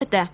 Өтә.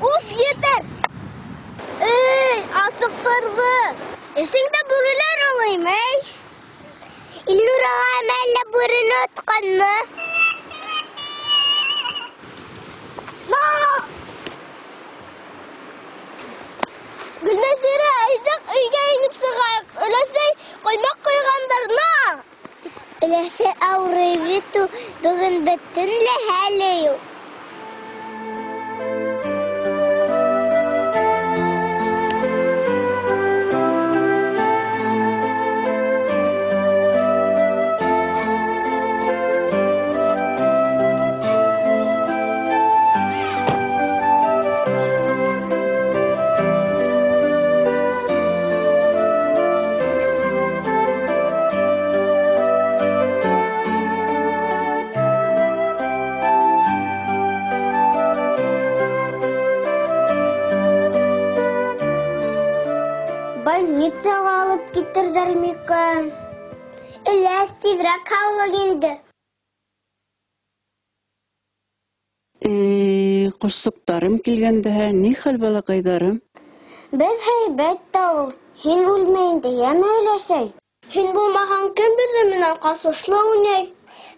Uf yeter. Asıktırdı. Esinde bürüler olayım ey. İlnur ağa emelle bürünü ötkan mı? Gülmesire aydık uyga inip sığayık. Öylesey koymak koygandarına. Öylesey avrayıvitu bugün bütünle hali yok. Больницаға алып кетірдер мекен. Үләс тезірек қаулы енді. Құшсықтарым келгенде, не хал балақайдарым? Біз хейбет тауыл. Хен өлмейінді ем өйлесей. Хен болмаған кім білі мінен қасышлы өней.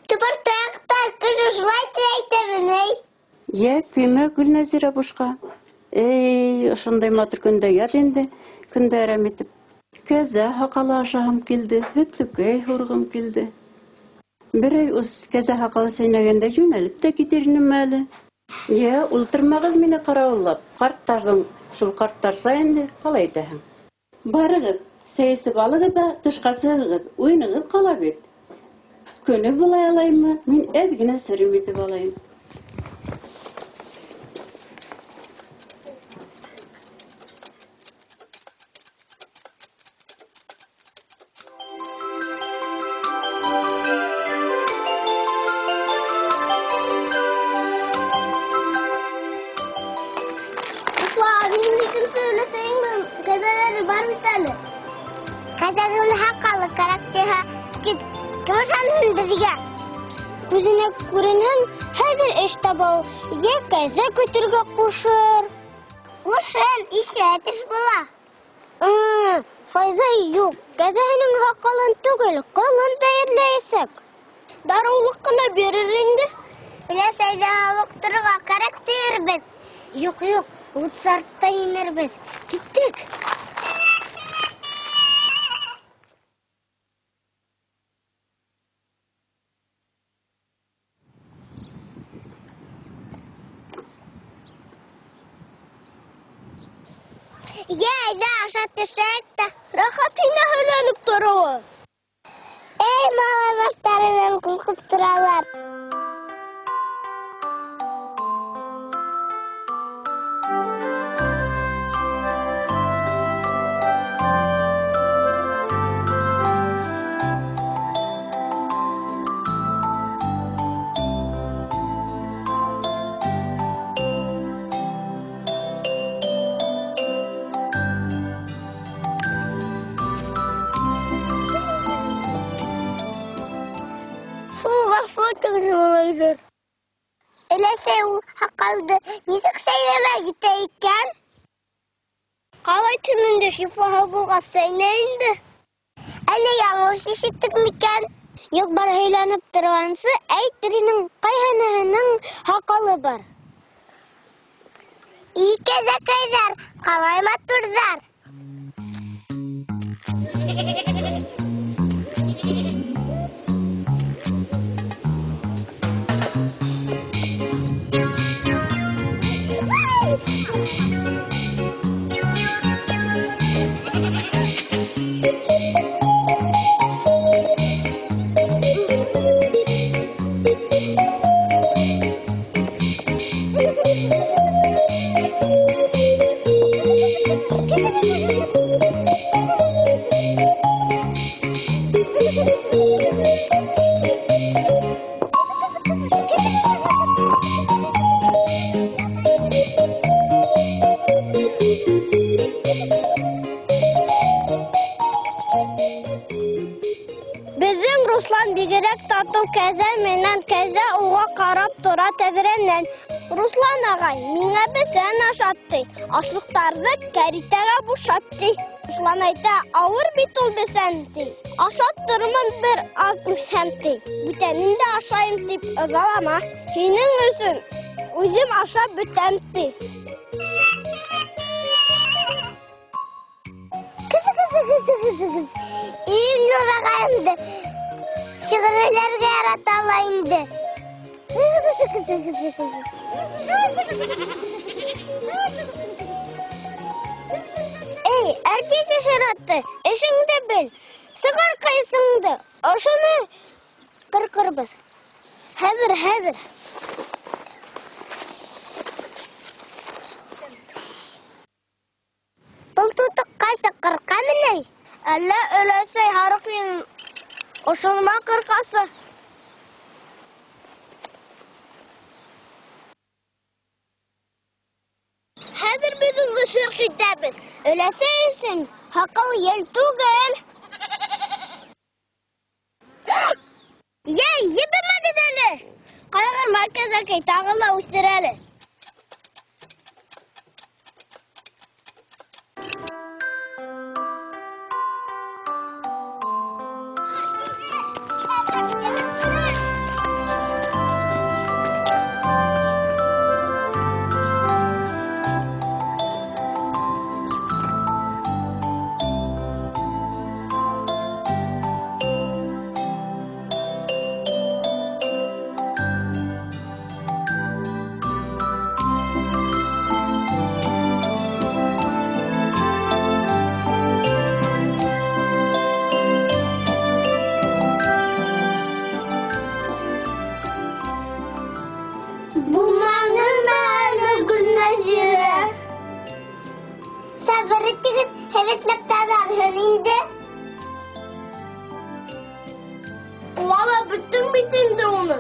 Түпір таяқтар күші жылай тірейті міней. Күйме Гүлназира бұшқа. Ошындай матыр күнде яд енді, күнде әрәм етіп. Кәзә хақалы ашағым келді, өтлікөй хұрғым келді. Бір ай ұс кәзә хақалы сейнәгенде жөнәліп те кетерінім әлі. Ұлтырмағыз мені қарауылап, қарттардың, шул қарттар сайынды қалай тәхім. Барығыз, сәйісіп алығы да тұшқасығыз, ойнығыз қала бет. Көні болай алайымы, мен әдгіне сірім етіп алайым. Kazanın hakalı karakteri git. Kıvırsanın bizge. Gözüne görünen hazır işte bol. Ye kaza götürge kuşur. Kuşun işe etiş bula. Fayda yok. Kazanın hakalın tügül. Kalın değerleysek. Daruluk kına verir indi. Bile sayda halıktırga karakter biz. Yok. Utsartta iner biz. Gittik. Yayda aşattışık da rahatına hülenip duruyor. Mala başlarından korkup duralar. Өләсәй ул һаҡалды нисек сәйләмә китә икән? Ҡалай төнөндә шифаһы булғас сәйнәй инде. Әллә яңылыш ишеттек микән? Юҡ, бар һөйләнеп торғансы, әйтерһең ҡайһыныһының һаҡалы бар. И кәзәкәйҙәр, ҡалай матурҙар. Беҙҙең Руслан бигерәк татыу кәзә менән кәзә уға ҡарап тора тәҙрәнән. Руслан ағай, миңә бесән ашатты, ашлыҡтарҙы кәритәгә бушатты. Руслан әйтә, ауыр бит ул бесән, ти. Ашаттырмын бер аҙ үҫәм, ти. Бүтәнен дә ашайым тип ыҙалама. Һинең өсөн үҙем ашап бөтәм, ти. Кыз. Ильнур ағайымды шиғыреләргә яратала инде. Эй, әртисе шаратты, эшеңде бел. Сығар ҡайсыңды, ошоны ҡырҡырбыҙ. Хәҙер. Был тутыҡ ҡайсы ҡырҡа менәй? Әллә өләсәй һарыҡ мин ошонома ҡырҡасы. Хәҙер беҙ уны шырҡ итәбеҙ. Өләсәй өсөн һаҡал йәл түгел. Йәй, ебемәгеҙ әле. Ҡайғырма, кәзәкәй, тағы ла үҫтер әле. Хәҙерлектәҙәрһең инде. Вала бөттөң бит инде уны.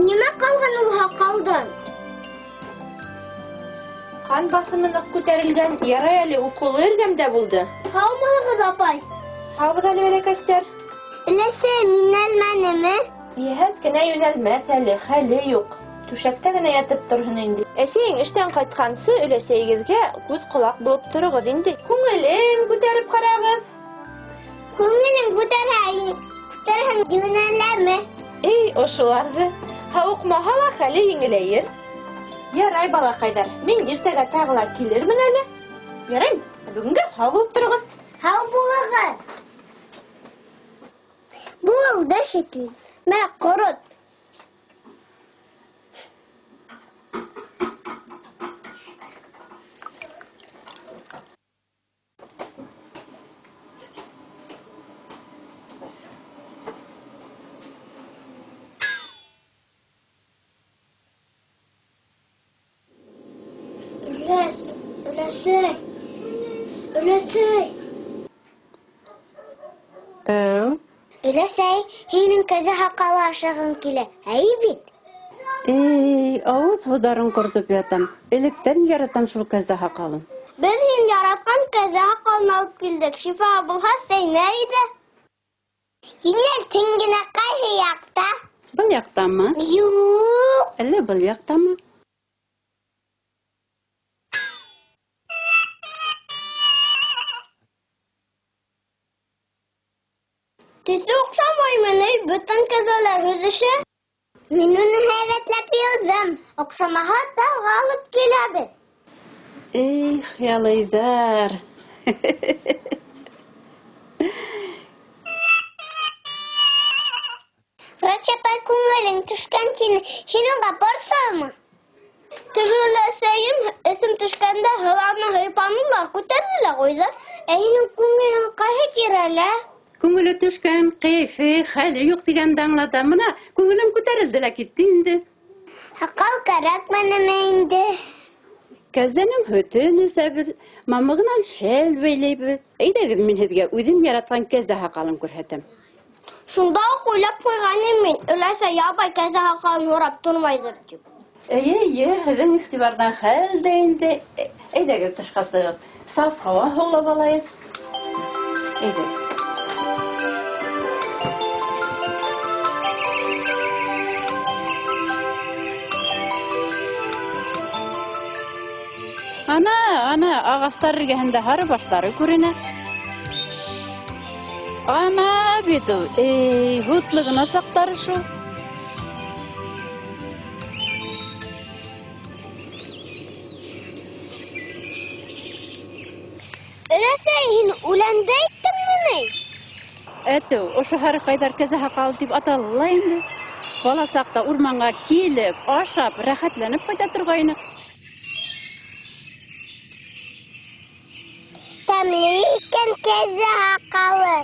Нимә ҡалған ул һаҡалдан? Ҡан баҫымы ныҡ күтәрелгән, ярай әле уколы эргәмдә булды. Һаумыһығыҙ, апай. Һаубыҙ әле, бәләкәстәр. Өләсәй минәлмәнеме? Йәһәт кенә йүнәлмәҫ әле, хәле юҡ. Түшәктә генә ятып торһон инде. Әсәйең эштән ҡайтҡансы өләсәйегеҙгә күҙ-ҡолаҡ булып тороғоҙ инде. Күңелен күтәреп ҡарағыҙ. Күңелен күтәрһәң йүнәләме? Эй, ошоларҙы. Һауыҡмаһа ла хәле еңеләйер. Ярай, балаҡайҙар, мин иртәгә тағы ла килермен әле. Ярай, бөгөнгә һау булып тороғоҙ. Һау булығыҙ. Булды шикелле. Мә, ҡорот. Өләсәй. Өләсәй, һинең кәзә һаҡалы ашағың килә, әй бит? Эй, ауыҙ һыуҙарын ҡортоп ятам. Электән яратам шул кәзә һаҡалын. Беҙ һин яратҡан кәзә һаҡалын алып килдек. Шифа булһа сәйнәй иҙә. Еңел тиңгенә ҡайһы яҡта? Был яктамы? Юк. Әллә был яктамы? Төсі оқшамаймын, бүтін кәзәләр үзіше. Мен уны хәйрәтләп яздым. Оқшамаға тауға алып келәбіз. Хыялыйҙар. Врач апай күңелең төшкән тине, һин уға барсалмы? Теге өләсәйем эсем төшкәндә һыланы һыйпанылар, күтәрделәр ҡуйҙы. Һинең күңелең ҡайһы тирәлә? Күңеле төшкән, кәйфе, хәле юҡ дигәнде аңлата. Мына күңелем күтәрелде лә китте инде. Һаҡал кәрәкмәнеме инде? Кәзәнең һөтөн эсәбеҙ, мамығынан шәл бәйләйбеҙ. Әйҙәгеҙ, мин һеҙгә үҙем яратҡан кәзә һаҡалын күрһәтәм. Шунда уҡ уйлап ҡуйғайным мин, өләсәй ябай кәзә һаҡалын һорап тормайҙыр тип. Эйе, һеҙҙең иғтибарҙан хәл дә инде. Әйҙәгеҙ тышҡа сығып, саф һауа һулап алайыҡ. Әйҙәгеҙ. Ана, ағастар эргәһендә һары баштары күренә. Ана бит ул, һутлы гына саҡтары шул. Өләсәй, һин үләндә әйттеңме ни? Әтеү, ошо һарыҡайҙар кәзә һаҡалы тип аталыла инде. Бала саҡта урманға килеп, ашап, рәхәтләнеп ҡайта торғайныҡ. Тәмле икән кәзә һаҡалы.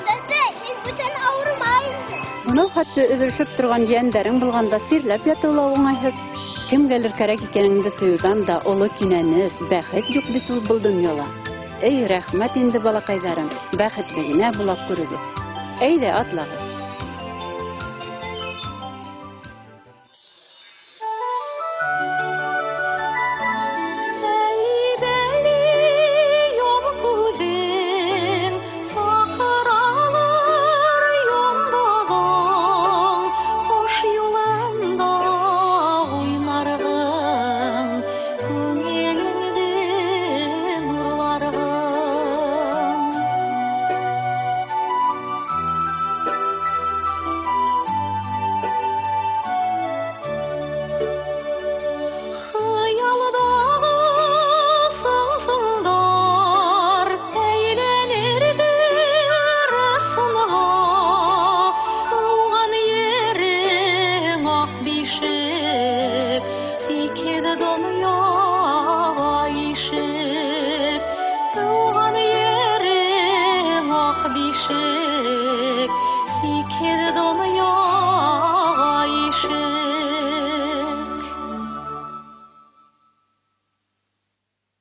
Өләсәй, һин бүтән ауырмай инде. Унау хатты өҙөлөшөп торған йәндәрең булғанда сирләп ятыула уңайһыҙ. Кемгәлер кәрәк икәнеңде тойоуҙан да оло кинәнес, бәхет юҡ бит ул был донъяла. Рәхмәт инде балаҡайҙарым, бәхетле генә булап күрегеҙ. Әйҙә, атлағыҙ.